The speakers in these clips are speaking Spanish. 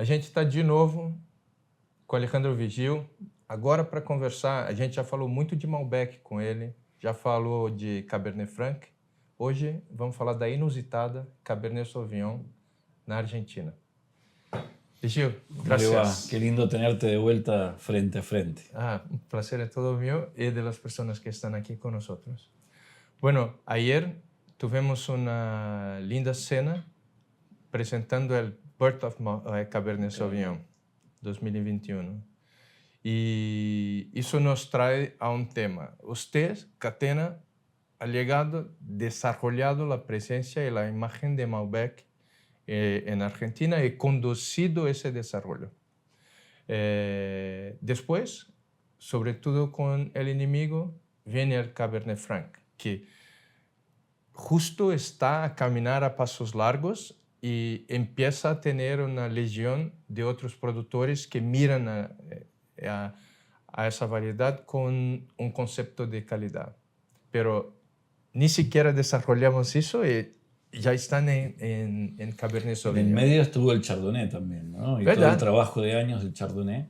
A gente está de novo com o Alejandro Vigil, agora para conversar. A gente já falou muito de Malbec com ele, já falou de Cabernet Franc. Hoje vamos falar da inusitada Cabernet Sauvignon na Argentina. Vigil, ¿Cómo le va? gracias. Qué lindo tenerte de vuelta frente a frente. Un placer es todo mío y de las personas que están aquí con nosotros. Bueno, ayer tuvimos una linda cena presentando el Birth of Cabernet Sauvignon 2021. Y eso nos trae a un tema. Usted, Catena, ha llegado, desarrollado la presencia y la imagen de Malbec en Argentina y conducido ese desarrollo. Después, sobre todo con el enemigo, viene el Cabernet Franc, que justo está a caminar a pasos largos y empieza a tener una legión de otros productores que miran a esa variedad con un concepto de calidad. Pero ni siquiera desarrollamos eso y ya están en Cabernet Sauvignon. En medio estuvo el Chardonnay también, ¿no? Y ¿verdad? todo el trabajo de años del Chardonnay.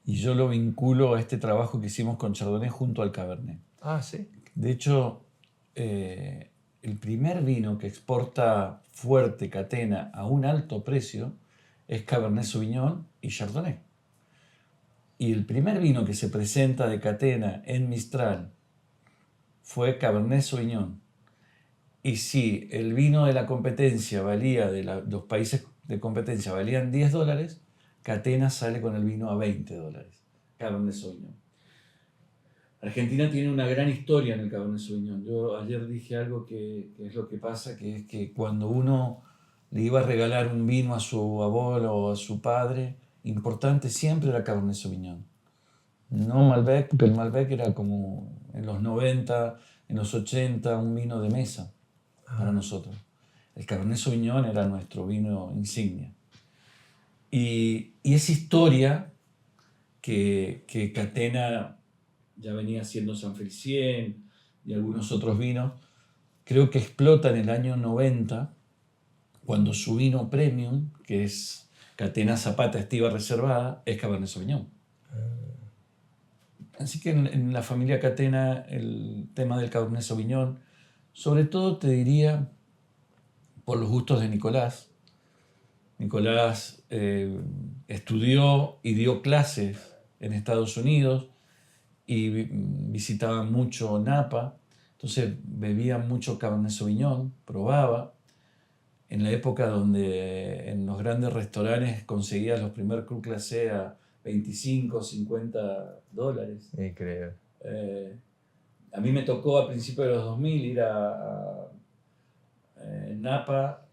Y yo lo vinculo a este trabajo que hicimos con Chardonnay junto al Cabernet. Ah, sí. De hecho, el primer vino que exporta fuerte Catena a un alto precio es Cabernet Sauvignon y Chardonnay. Y el primer vino que se presenta de Catena en Mistral fue Cabernet Sauvignon. Y si el vino de la competencia valía, los países de competencia valían $10, Catena sale con el vino a $20, Cabernet Sauvignon. Argentina tiene una gran historia en el Cabernet Sauvignon. Yo ayer dije algo que es lo que pasa, que es que cuando uno le iba a regalar un vino a su abuelo o a su padre, importante siempre era Cabernet Sauvignon. No Malbec, porque el Malbec era como en los 90, en los 80, un vino de mesa para nosotros. El Cabernet Sauvignon era nuestro vino insignia. Y esa historia que Catena ya venía haciendo San Felicien y algunos otros vinos, creo que explota en el año 90, cuando su vino premium, que es Catena Zapata Estiva Reservada, es Cabernet Sauvignon. Así que en la familia Catena el tema del Cabernet Sauvignon, sobre todo te diría por los gustos de Nicolás. Nicolás estudió y dio clases en Estados Unidos y visitaba mucho Napa, entonces bebía mucho Cabernet Sauvignon, probaba. En la época donde en los grandes restaurantes conseguías los primeros Cru Classé a $25, $50. Increíble. A mí me tocó a principios de los 2000 ir a Napa,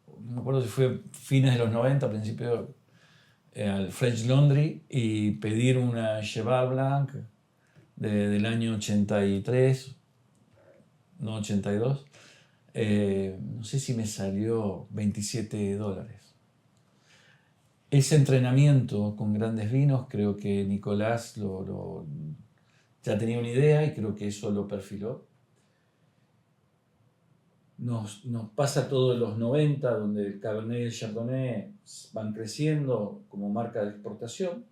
no me acuerdo si fue fines de los 90, principios, al French Laundry y pedir una Cheval Blanc del año 83, no 82. No sé si me salió $27. Ese entrenamiento con grandes vinos, creo que Nicolás ya tenía una idea y creo que eso lo perfiló. Nos pasa todo en los 90, donde el Cabernet y el Chardonnay van creciendo como marca de exportación,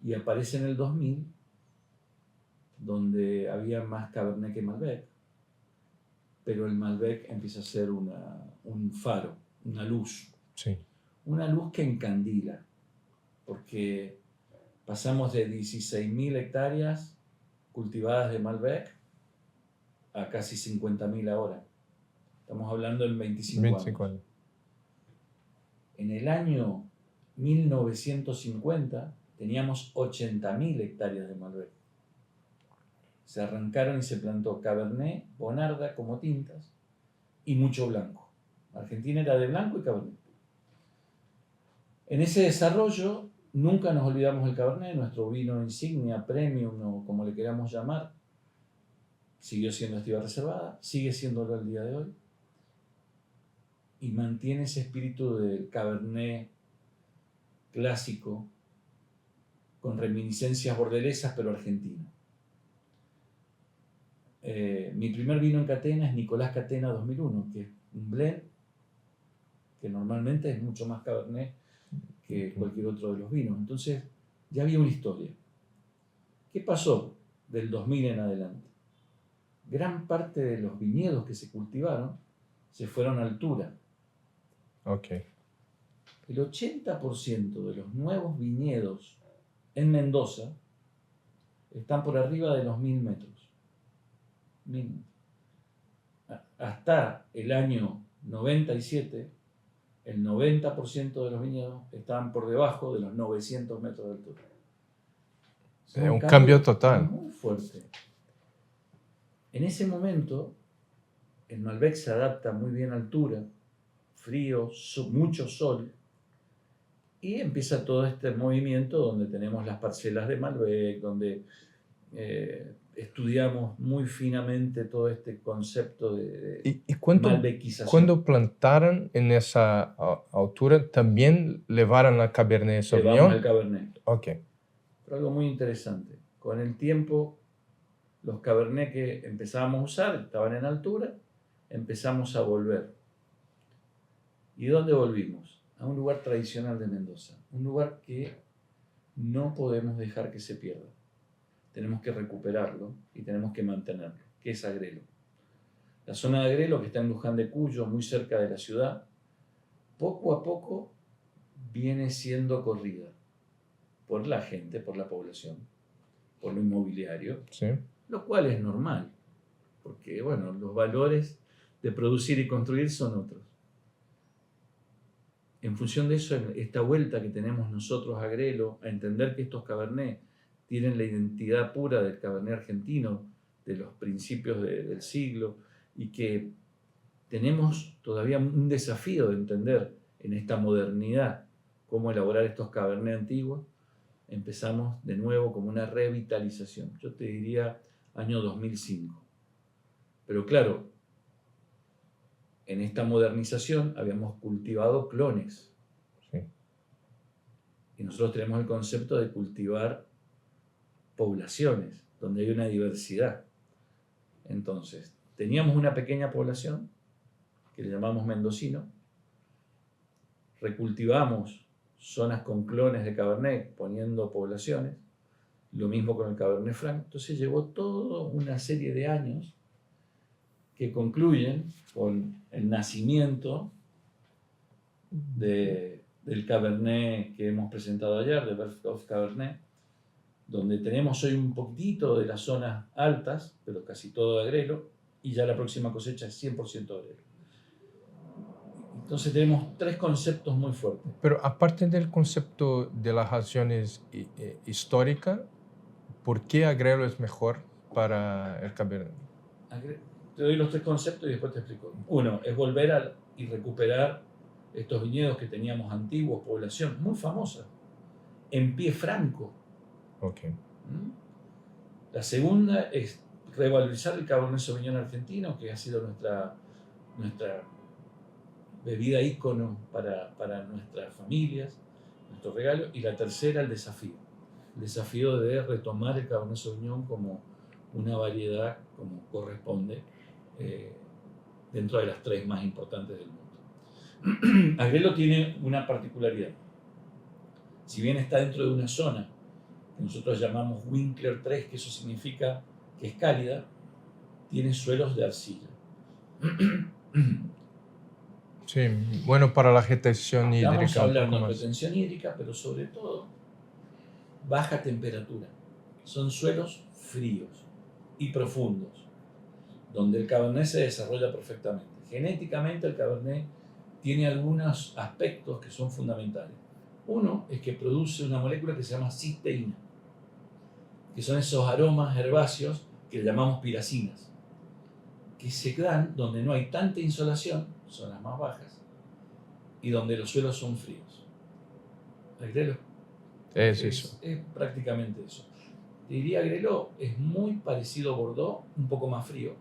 y aparece en el 2000, donde había más Cabernet que Malbec, pero el Malbec empieza a ser un faro, una luz. Sí. Una luz que encandila, porque pasamos de 16.000 hectáreas cultivadas de Malbec a casi 50.000 ahora. Estamos hablando del 25 años. En el año 1950 teníamos 80.000 hectáreas de Malbec. Se arrancaron y se plantó Cabernet, Bonarda como tintas y mucho blanco. Argentina era de blanco y Cabernet. En ese desarrollo nunca nos olvidamos del Cabernet, nuestro vino insignia, premium o como le queramos llamar. Siguió siendo Estiva Reservada, sigue siéndolo el día de hoy. Y mantiene ese espíritu del Cabernet clásico, con reminiscencias bordelesas, pero argentino. Mi primer vino en Catena es Nicolás Catena 2001, que es un blend, que normalmente es mucho más Cabernet que cualquier otro de los vinos. Entonces ya había una historia. ¿Qué pasó del 2000 en adelante? Gran parte de los viñedos que se cultivaron se fueron a altura. Ok. El 80% de los nuevos viñedos en Mendoza están por arriba de los 1000 metros. 1000 metros. Hasta el año 97, el 90% de los viñedos estaban por debajo de los 900 metros de altura. Es un cambio total. Muy fuerte. En ese momento, el Malbec se adapta muy bien a altura, frío, mucho sol, y empieza todo este movimiento donde tenemos las parcelas de Malbec, donde estudiamos muy finamente todo este concepto de ¿Y cuando plantaron en esa altura, también llevaron a Cabernet Sauvignon? Llevamos el Cabernet. Ok. Pero algo muy interesante, con el tiempo, los Cabernet que empezábamos a usar estaban en altura, empezamos a volver. ¿Y dónde volvimos? A un lugar tradicional de Mendoza, un lugar que no podemos dejar que se pierda. Tenemos que recuperarlo y tenemos que mantenerlo, que es Agrelo. La zona de Agrelo, que está en Luján de Cuyo, muy cerca de la ciudad, poco a poco viene siendo corrida por la gente, por la población, por lo inmobiliario, Sí. Lo cual es normal, porque bueno, los valores de producir y construir son otros. En función de eso, esta vuelta que tenemos nosotros a Agrelo, a entender que estos Cabernet tienen la identidad pura del Cabernet argentino, de los principios del siglo, y que tenemos todavía un desafío de entender en esta modernidad cómo elaborar estos Cabernet antiguos, empezamos de nuevo como una revitalización. Yo te diría año 2005. Pero claro, en esta modernización habíamos cultivado clones. Sí. Y nosotros tenemos el concepto de cultivar poblaciones, donde hay una diversidad. Entonces, teníamos una pequeña población, que le llamamos mendocino, recultivamos zonas con clones de Cabernet, poniendo poblaciones, lo mismo con el Cabernet Franc. Entonces llevó toda una serie de años que concluyen con el nacimiento del Cabernet que hemos presentado ayer, de Birth of Cabernet, donde tenemos hoy un poquitito de las zonas altas, pero casi todo de Agrelo, y ya la próxima cosecha es 100% de Agrelo. Entonces tenemos tres conceptos muy fuertes. Pero aparte del concepto de las razones históricas, ¿por qué Agrelo es mejor para el Cabernet? Te doy los tres conceptos y después te explico. Uno, es volver y recuperar estos viñedos que teníamos antiguos, población muy famosa, en pie franco. Okay. La segunda es revalorizar el Cabernet Sauvignon argentino, que ha sido nuestra bebida ícono para nuestras familias, nuestro regalo. Y la tercera, el desafío de retomar el Cabernet Sauvignon como una variedad como corresponde dentro de las tres más importantes del mundo. Agrelo tiene una particularidad. Si bien está dentro de una zona que nosotros llamamos Winkler 3, que eso significa que es cálida, tiene suelos de arcilla. Sí, bueno para la retención hídrica. Estamos hablando de retención hídrica, pero sobre todo baja temperatura. Son suelos fríos y profundos, donde el Cabernet se desarrolla perfectamente. Genéticamente el Cabernet tiene algunos aspectos que son fundamentales. Uno es que produce una molécula que se llama cisteína, que son esos aromas herbáceos que le llamamos piracinas, que se dan donde no hay tanta insolación, zonas más bajas, y donde los suelos son fríos. Agrelo es prácticamente eso. Te diría, Agrelo es muy parecido a Bordeaux, un poco más frío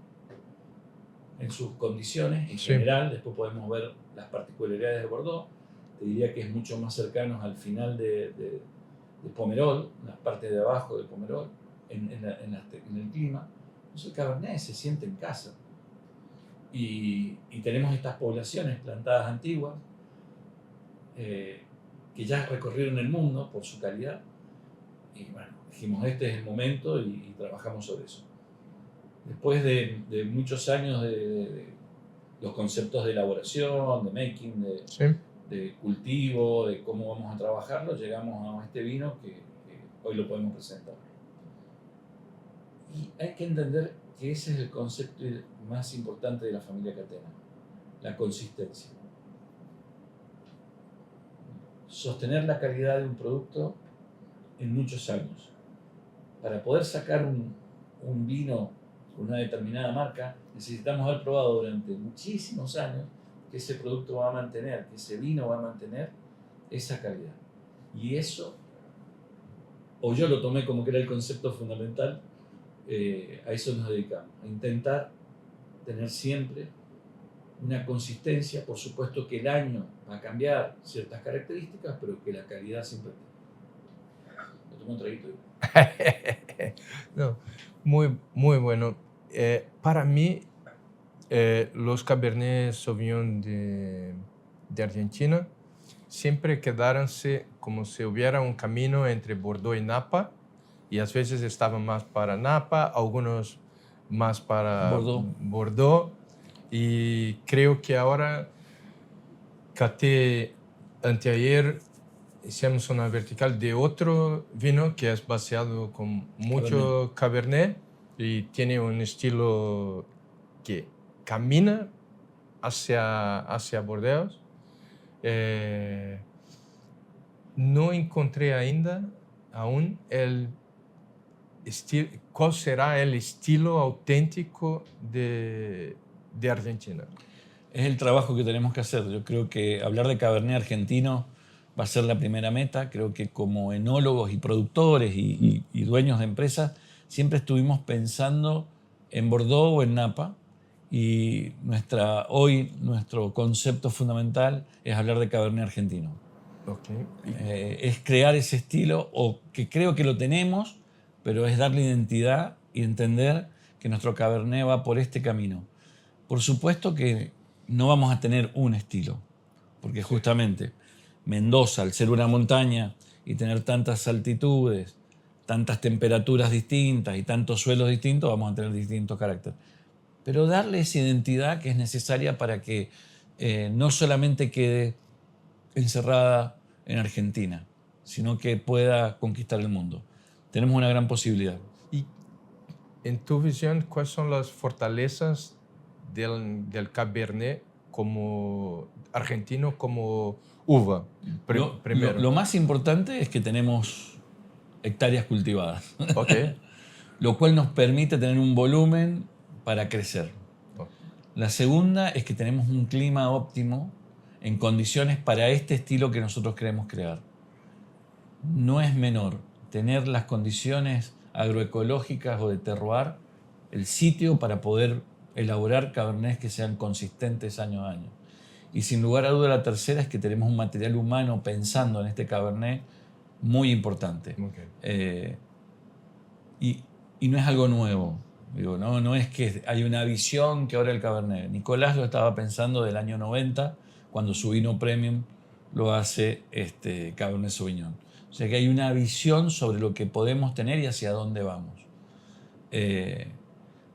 en sus condiciones en general. Después podemos ver las particularidades de Bordeaux. Te diría que es mucho más cercano al final de Pomerol, en la parte de abajo de Pomerol, en el clima. Entonces el Cabernet se siente en casa. Y tenemos estas poblaciones plantadas antiguas, que ya recorrieron el mundo por su calidad. Y bueno, dijimos, este es el momento y trabajamos sobre eso. Después de muchos años de los conceptos de elaboración, de making, Sí. de cultivo, de cómo vamos a trabajarlo, llegamos a este vino que hoy lo podemos presentar. Y hay que entender que ese es el concepto más importante de la familia Catena, la consistencia. Sostener la calidad de un producto en muchos años. Para poder sacar un vino con una determinada marca, necesitamos haber probado durante muchísimos años que ese producto va a mantener, que ese vino va a mantener esa calidad. Y eso, o yo lo tomé como que era el concepto fundamental, a eso nos dedicamos, a intentar tener siempre una consistencia. Por supuesto que el año va a cambiar ciertas características, pero que la calidad siempre está. Lo tomo un traguito. No, muy, muy bueno. Para mí, los Cabernet Sauvignon de Argentina siempre quedaronse como si hubiera un camino entre Bordeaux y Napa, y a veces estaban más para Napa, algunos más para Bordeaux. Y creo que ahora, anteayer, hicimos una vertical de otro vino que es baseado con mucho Cabernet y tiene un estilo que camina hacia Bordeaux. No encontré aún cuál será el estilo auténtico de Argentina. Es el trabajo que tenemos que hacer. Yo creo que hablar de Cabernet argentino va a ser la primera meta. Creo que como enólogos y productores y dueños de empresas siempre estuvimos pensando en Bordeaux o en Napa, y hoy nuestro concepto fundamental es hablar de Cabernet argentino. Okay. Es crear ese estilo, o que creo que lo tenemos, pero es darle identidad y entender que nuestro Cabernet va por este camino. Por supuesto que no vamos a tener un estilo, porque justamente Mendoza, al ser una montaña y tener tantas altitudes, tantas temperaturas distintas y tantos suelos distintos, vamos a tener distintos caracteres. Pero darle esa identidad que es necesaria para que no solamente quede encerrada en Argentina, sino que pueda conquistar el mundo. Tenemos una gran posibilidad. Y en tu visión, ¿cuáles son las fortalezas del Cabernet como argentino, como uva? Primero. Lo más importante es que tenemos hectáreas cultivadas, Okay. lo cual nos permite tener un volumen para crecer. La segunda es que tenemos un clima óptimo en condiciones para este estilo que nosotros queremos crear. No es menor tener las condiciones agroecológicas o de terroir, el sitio para poder elaborar cabernets que sean consistentes año a año. Y sin lugar a duda la tercera es que tenemos un material humano pensando en este cabernet muy importante. Okay. Y no es algo nuevo. Digo, no es que hay una visión que ahora el cabernet. Nicolás lo estaba pensando del año 90, cuando su vino premium lo hace Cabernet Sauvignon. O sea que hay una visión sobre lo que podemos tener y hacia dónde vamos.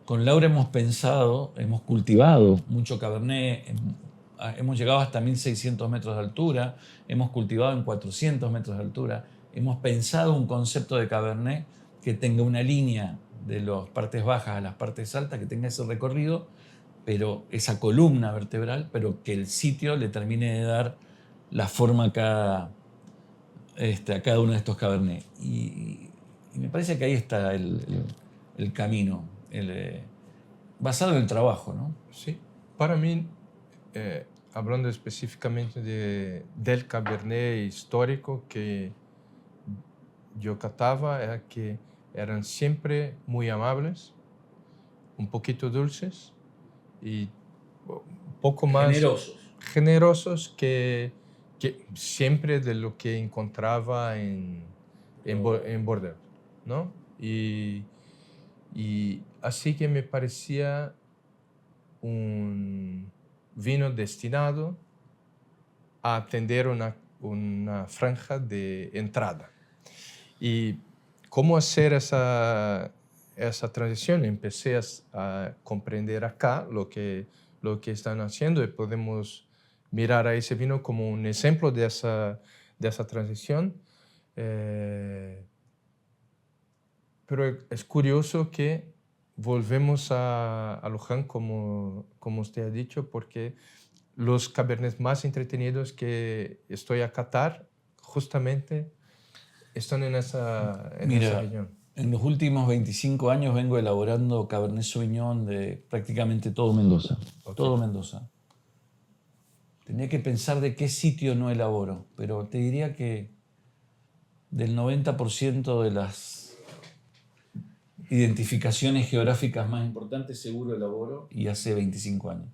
Con Laura hemos pensado, hemos cultivado mucho Cabernet, hemos llegado hasta 1600 metros de altura, hemos cultivado en 400 metros de altura, hemos pensado un concepto de Cabernet que tenga una línea de las partes bajas a las partes altas, que tenga ese recorrido, pero esa columna vertebral, pero que el sitio le termine de dar la forma a cada uno de estos Cabernet. Y me parece que ahí está el camino, basado en el trabajo, ¿no? Sí. Para mí, hablando específicamente del Cabernet histórico que yo cataba, era que eran siempre muy amables, un poquito dulces y un poco más generosos que siempre de lo que encontraba en Bordeaux, ¿no? Y así que me parecía un vino destinado a atender una una franja de entrada. Y cómo hacer esa transición, empecé a comprender acá lo que están haciendo y podemos mirar a ese vino como un ejemplo de esa transición. Pero es curioso que volvemos a Luján, como usted ha dicho, porque los cabernets más entretenidos que estoy a catar justamente están en esa Mira, región. en los últimos 25 años vengo elaborando Cabernet Sauvignon de prácticamente todo Mendoza. Ok. Todo Mendoza. Tenía que pensar de qué sitio no elaboro, pero te diría que del 90% de las identificaciones geográficas más importantes seguro elaboro y hace 25 años.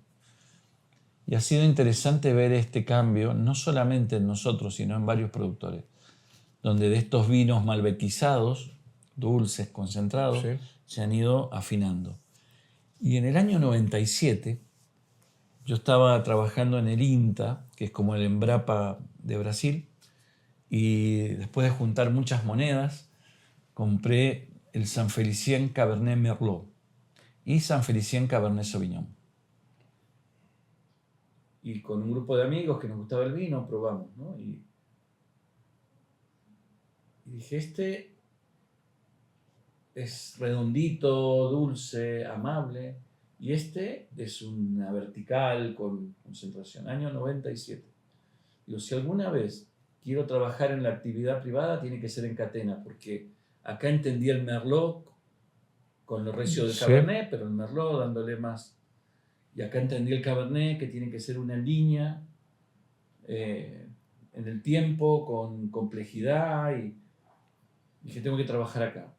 Y ha sido interesante ver este cambio, no solamente en nosotros, sino en varios productores, donde de estos vinos malbequizados, dulces, concentrados, Sí. se han ido afinando. Y en el año 97, yo estaba trabajando en el INTA, que es como el Embrapa de Brasil, y después de juntar muchas monedas, compré el San Felicien Cabernet Merlot y San Felicien Cabernet Sauvignon. Y con un grupo de amigos que nos gustaba el vino, probamos, ¿no? Y dije, este es redondito, dulce, amable, y este es una vertical con concentración. Año 97. Digo, si alguna vez quiero trabajar en la actividad privada, tiene que ser en Catena, porque acá entendí el Merlot con lo recio del Sí. Cabernet, pero el Merlot dándole más. Y acá entendí el Cabernet, que tiene que ser una línea en el tiempo, con complejidad, y dije, tengo que trabajar acá.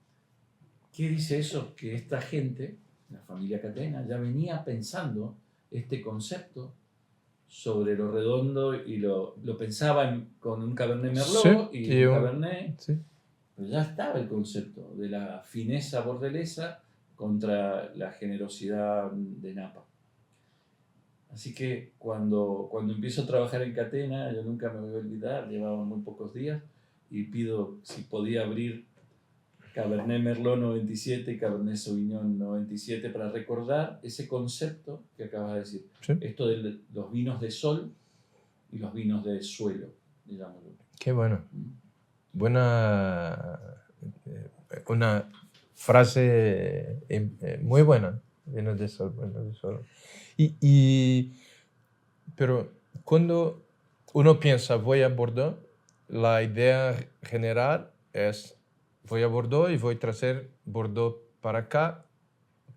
¿Qué dice eso? Que esta gente, la familia Catena, ya venía pensando este concepto sobre lo redondo y lo pensaba con un Cabernet Merlot Sí, y un Cabernet, sí. pero ya estaba el concepto de la fineza bordelesa contra la generosidad de Napa. Así que cuando empiezo a trabajar en Catena, yo nunca me voy a olvidar, llevaba muy pocos días, y pido si podía abrir Cabernet Merlot 97 y Cabernet Sauvignon 97 para recordar ese concepto que acabas de decir. Sí. Esto de los vinos de sol y los vinos de suelo, digámoslo. Qué bueno. Una frase muy buena. Vinos de sol, vinos de sol. Pero cuando uno piensa voy a Bordeaux, la idea general es voy a Bordeaux y voy a traer Bordeaux para acá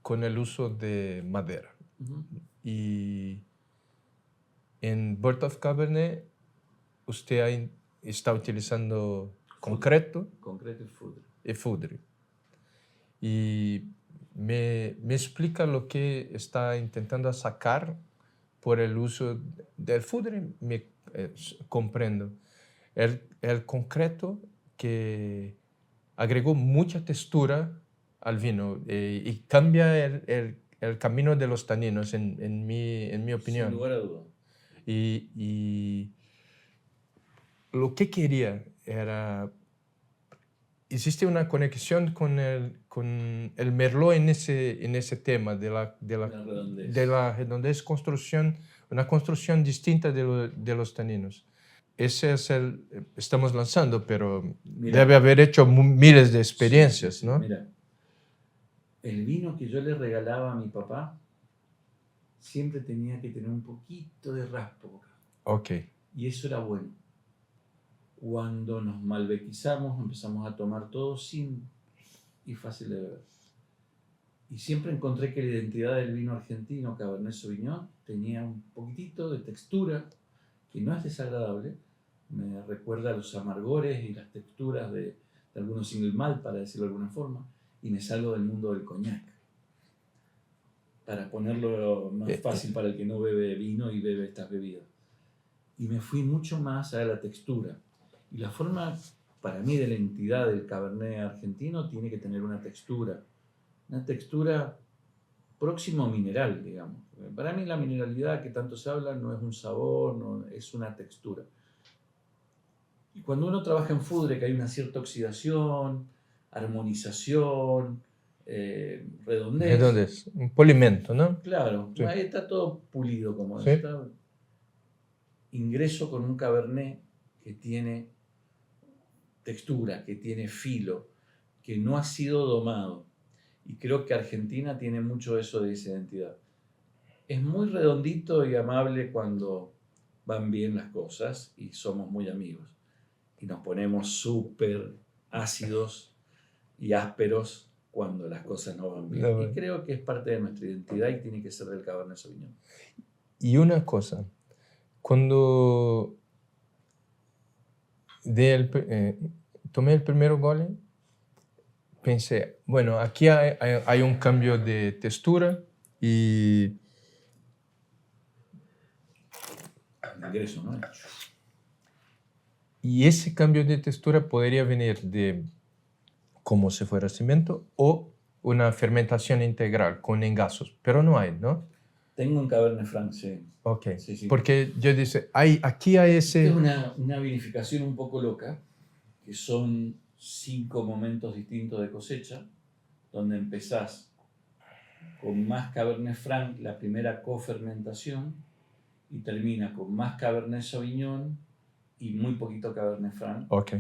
con el uso de madera. Uh-huh. Y en Birth of Cabernet usted está utilizando concreto y foudre. Y me explica lo que está intentando sacar por el uso del foudre, comprendo. El concreto que agregó mucha textura al vino y cambia el camino de los taninos, en mi opinión. Sin lugar a duda. Y lo que quería era... Existe una conexión con el Merlot en ese tema de la redondez, una construcción distinta de los taninos. Ese es estamos lanzando, pero Mira, debe haber hecho miles de experiencias, sí. ¿no? Mira, el vino que yo le regalaba a mi papá siempre tenía que tener un poquito de raspo. Ok. Y eso era bueno. Cuando nos malbequizamos, empezamos a tomar todo sin y fácil de beber. Y siempre encontré que la identidad del vino argentino, Cabernet Sauvignon, tenía un poquitito de textura, que no es desagradable. Me recuerda a los amargores y las texturas de algunos single malt, para decirlo de alguna forma, y me salgo del mundo del coñac, para ponerlo más fácil para el que no bebe vino y bebe estas bebidas. Y me fui mucho más a la textura. Y la forma, para mí, de la entidad del Cabernet argentino tiene que tener una textura próximo a mineral, digamos. Para mí la mineralidad que tanto se habla no es un sabor, no, es una textura. Y cuando uno trabaja en Foodrec hay una cierta oxidación, armonización, redondez. Redondez, un polimento, ¿no? Claro, Sí. ahí está todo pulido, como Sí. está. Ingreso con un Cabernet que tiene textura, que tiene filo, que no ha sido domado. Y creo que Argentina tiene mucho eso de esa identidad. Es muy redondito y amable cuando van bien las cosas y somos muy amigos. Y nos ponemos súper ácidos y ásperos cuando las cosas no van bien. No. Y creo que es parte de nuestra identidad y tiene que ser del Cabernet Sauvignon. Y una cosa, cuando tomé el primer gole, pensé, bueno, aquí hay un cambio de textura y Ingreso, ¿no? ese cambio de textura podría venir de como si fuera cemento o una fermentación integral con engasos, pero no hay, ¿no? Tengo un Cabernet Franc, sí. Ok, Sí, sí. porque yo dice, aquí hay ese... Es una vinificación un poco loca, que son 5 momentos distintos de cosecha, donde empezás con más Cabernet Franc, la primera cofermentación, y termina con más Cabernet Sauvignon y muy poquito Cabernet Franc. Ok,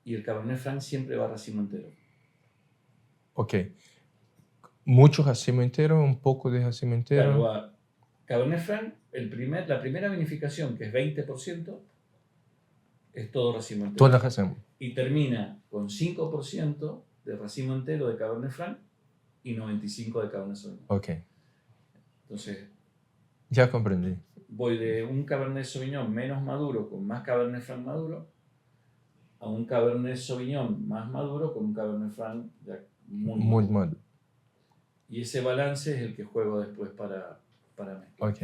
Y el Cabernet Franc siempre va racimo entero. ok. Mucho racimo entero, un poco de racimo entero. Claro, va Cabernet Franc, la primera vinificación, que es 20%, es todo racimo entero. Toda racimo. Y termina con 5% de racimo entero de Cabernet Franc y 95% de Cabernet Sauvignon. Ok, Entonces, ya comprendí. voy de un Cabernet Sauvignon menos maduro con más Cabernet Franc maduro a un Cabernet Sauvignon más maduro con un Cabernet Franc ya muy Muy maduro. mal. Y ese balance es el que juego después para mezclar. Ok.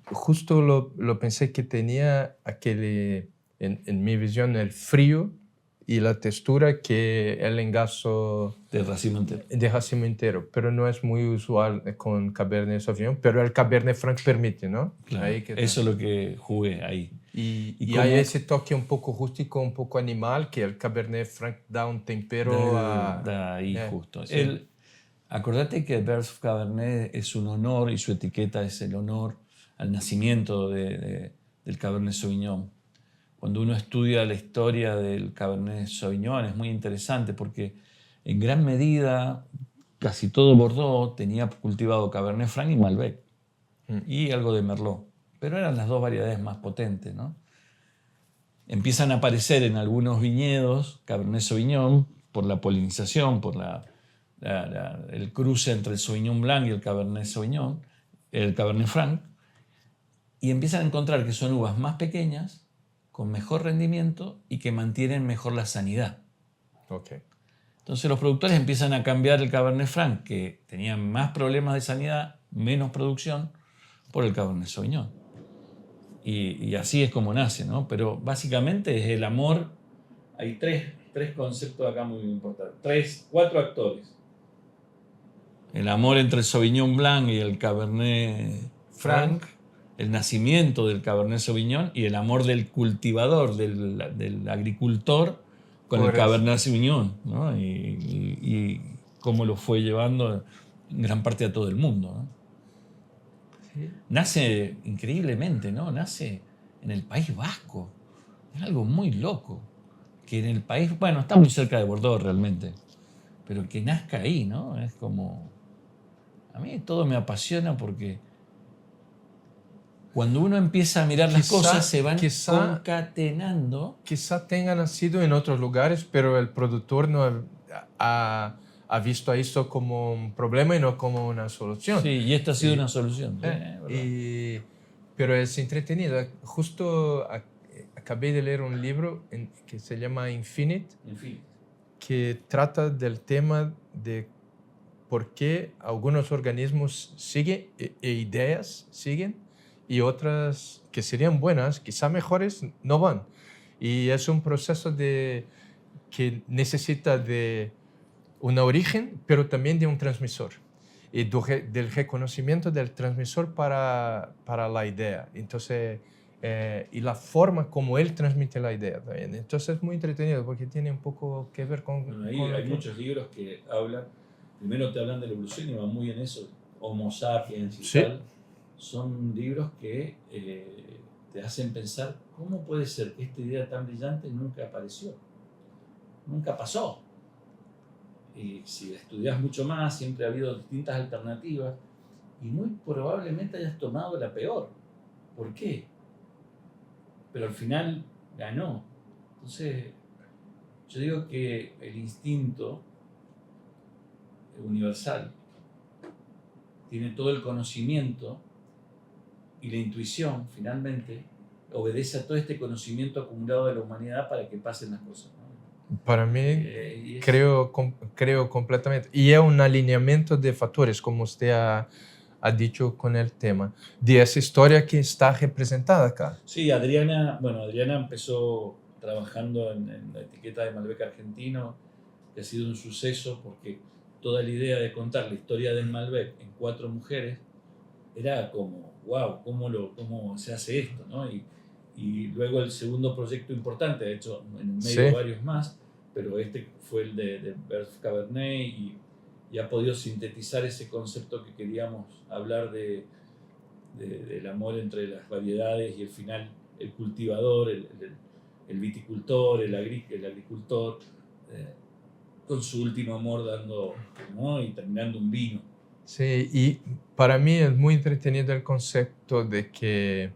Justo lo pensé que tenía aquel, en mi visión, el frío y la textura que el engaso De racimo entero. de racimo entero, pero no es muy usual con Cabernet Sauvignon, pero el Cabernet Franc permite, ¿no? Claro, Ahí que eso es lo que jugué ahí. y hay ese toque un poco rústico, un poco animal, que el Cabernet Franc da un tempero Da ahí justo. Sí. Acordate que Birth of Cabernet es un honor y su etiqueta es el honor al nacimiento del Cabernet Sauvignon. Cuando uno estudia la historia del Cabernet Sauvignon es muy interesante porque en gran medida casi todo Bordeaux tenía cultivado Cabernet Franc y Malbec y algo de Merlot, pero eran las dos variedades más potentes, ¿no? Empiezan a aparecer en algunos viñedos Cabernet Sauvignon por la polinización, por el cruce entre el Sauvignon Blanc y el Cabernet Sauvignon, el Cabernet Franc, y empiezan a encontrar que son uvas más pequeñas, con mejor rendimiento y que mantienen mejor la sanidad. Okay. Entonces los productores empiezan a cambiar el Cabernet Franc, que tenía más problemas de sanidad, menos producción, por el Cabernet Sauvignon. Y así es como nace, ¿no? Pero básicamente es el amor. Hay tres conceptos acá muy importantes. 4 actores. El amor entre el Sauvignon Blanc y el Cabernet Franc, el nacimiento del Cabernet Sauvignon y el amor del cultivador, del agricultor con el Cabernet Sauvignon, ¿no? Y cómo lo fue llevando en gran parte a todo el mundo, ¿no? Sí. Nace increíblemente, ¿no? Nace en el País Vasco. Es algo muy loco. Que en el país, bueno, está muy cerca de Bordeaux realmente, pero que nazca ahí, ¿no? Es como... A mí todo me apasiona porque cuando uno empieza a mirar las cosas se van concatenando. Quizá tenga nacido en otros lugares, pero el productor no ha visto esto como un problema y no como una solución. Sí, y esta ha sido una solución. Pero es entretenido. Justo acabé de leer un libro que se llama Infinite, que trata del tema de por qué algunos organismos siguen e ideas siguen y otras que serían buenas, quizá mejores, no van. Y es un proceso que necesita de un origen, pero también de un transmisor. Y del reconocimiento del transmisor para la idea. Entonces, y la forma como él transmite la idea también. Entonces es muy entretenido porque tiene un poco que ver con... Bueno, ahí con hay muchos libros que hablan, primero te hablan de la evolución y van muy en eso, Homo sapiens y Sí. tal. Son libros que te hacen pensar cómo puede ser que esta idea tan brillante nunca apareció, nunca pasó. Y si estudias mucho más, siempre ha habido distintas alternativas y muy probablemente hayas tomado la peor. ¿Por qué? Pero al final ganó. Entonces, yo digo que el instinto universal tiene todo el conocimiento y la intuición, finalmente, obedece a todo este conocimiento acumulado de la humanidad para que pasen las cosas, ¿no? Para mí, Y es- creo completamente. Y es un alineamiento de factores, como usted ha dicho con el tema, de esa historia que está representada acá. Sí, Adriana empezó trabajando en la etiqueta de Malbec argentino, que ha sido un suceso porque toda la idea de contar la historia del Malbec en 4 mujeres era como, wow, ¿cómo se hace esto? ¿No? Y luego el segundo proyecto importante, de hecho en el medio Sí. varios más, pero este fue el de Berthe Cabernet y ha podido sintetizar ese concepto que queríamos hablar del amor entre las variedades y al final el cultivador, el viticultor, el agricultor, con su último amor dando, ¿no? Y terminando un vino. Sí, y para mí es muy entretenido el concepto de que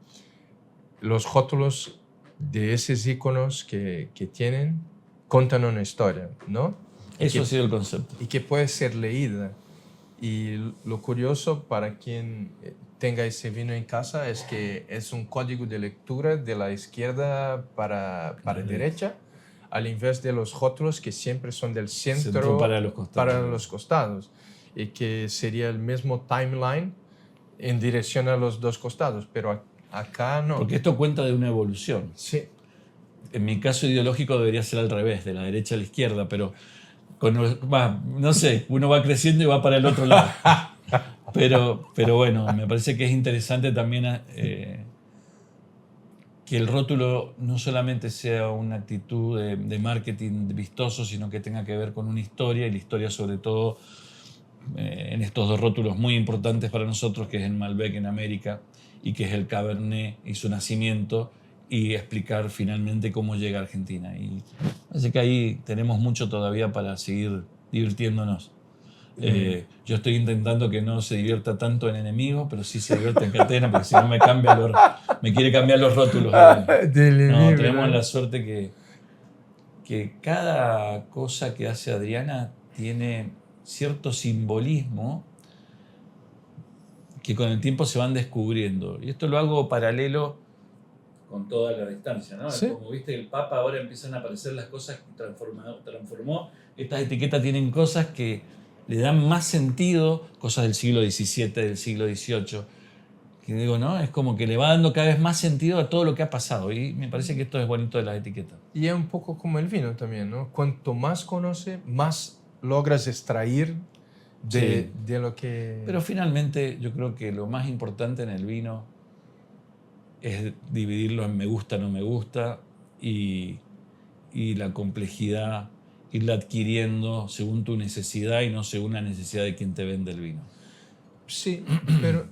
los rótulos de esos iconos que tienen contan una historia, ¿no? Eso ha sido el concepto. Y que puede ser leída. Y lo curioso para quien tenga ese vino en casa es que es un código de lectura de la izquierda para derecha, al invés de los rótulos que siempre son del centro para los costados. para los costados. Y que sería el mismo timeline en dirección a los dos costados, pero acá no. Porque esto cuenta de una evolución. Sí. En mi caso ideológico debería ser al revés, de la derecha a la izquierda, pero no sé, uno va creciendo y va para el otro lado. Pero bueno, me parece que es interesante también que el rótulo no solamente sea una actitud de marketing vistoso, sino que tenga que ver con una historia, y la historia sobre todo en estos 2 rótulos muy importantes para nosotros, que es el Malbec en América y que es el Cabernet y su nacimiento, y explicar finalmente cómo llega a Argentina. Y así que ahí tenemos mucho todavía para seguir divirtiéndonos. Yo estoy intentando que no se divierta tanto en Enemigo, pero sí se divierte en Catena, porque si no me quiere cambiar los rótulos. No, tenemos la suerte que cada cosa que hace Adriana tiene cierto simbolismo que con el tiempo se van descubriendo. Y esto lo hago paralelo con toda la distancia, ¿no? Sí. Como viste, el Papa ahora empiezan a aparecer las cosas que transformó. Estas etiquetas tienen cosas que le dan más sentido, cosas del siglo XVII, del siglo XVIII, que digo, ¿no? Es como que le va dando cada vez más sentido a todo lo que ha pasado. Y me parece que esto es bonito de las etiquetas. Y es un poco como el vino también, ¿no? Cuanto más conoce, más logras extraer de lo que... Pero finalmente yo creo que lo más importante en el vino es dividirlo en me gusta, no me gusta, y la complejidad irla adquiriendo según tu necesidad y no según la necesidad de quien te vende el vino. Sí, pero...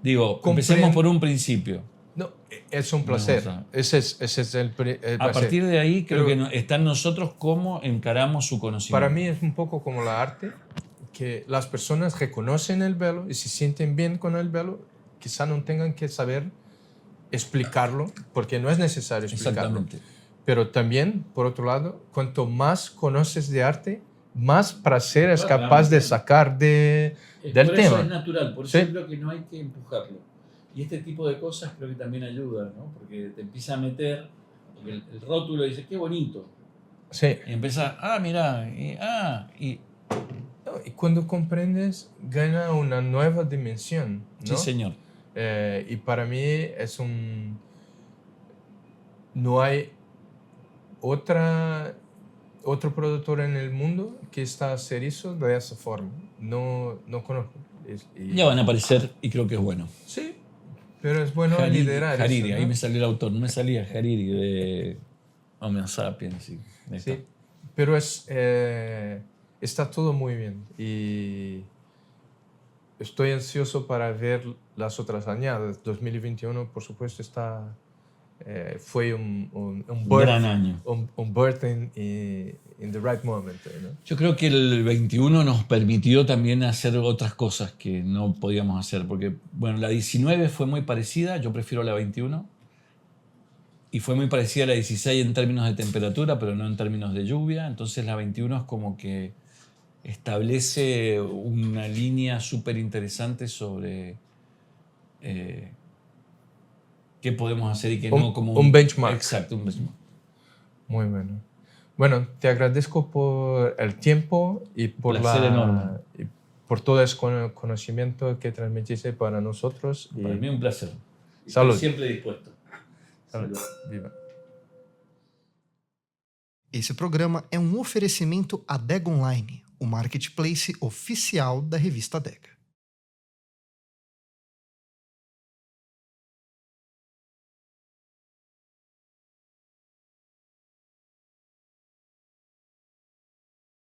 Digo, empecemos por un principio. No, es un placer. Ese es el placer. A partir de ahí creo que está en nosotros cómo encaramos su conocimiento. Para mí es un poco como la arte, que las personas reconocen el velo y se sienten bien con el velo, quizá no tengan que saber explicarlo, porque no es necesario explicarlo. Exactamente. Pero también, por otro lado, cuanto más conoces de arte, más placer es capaz de sacar del tema. Eso es natural, por eso creo que no hay que empujarlo. Y este tipo de cosas creo que también ayuda, ¿no? Porque te empieza a meter, porque el rótulo dice, qué bonito. Sí. Y empieza, mirá, y cuando comprendes, gana una nueva dimensión, ¿no? Sí, señor. Y para mí no hay otro productor en el mundo que está a hacer eso de esa forma. No conozco. Ya van a aparecer y creo que es bueno. Sí, Pero es bueno Hariri, liderar Hariri, eso, ahí ¿no? me salió el autor, no me salía Hariri de Homo Sapiens. Sí, ahí está. Sí, pero está todo muy bien y estoy ansioso para ver las otras añadas. 2021, por supuesto, fue un Un gran birth, año. un birth in the right moment, ¿no? Yo creo que el 21 nos permitió también hacer otras cosas que no podíamos hacer, porque, bueno, la 19 fue muy parecida, yo prefiero la 21, y fue muy parecida a la 16 en términos de temperatura, pero no en términos de lluvia, entonces la 21 es como que establece una línea súper interesante sobre qué podemos hacer y qué no, como Un benchmark. Exacto, un benchmark. Muy bueno. Bueno, te agradezco por el tiempo y por, Placer enorme. y por todo ese conocimiento que transmitiste para nosotros. Para mí un placer. Salud. Estoy siempre dispuesto. Salud. Viva. Esse programa é um oferecimento Adega Online, o marketplace oficial da revista Adega.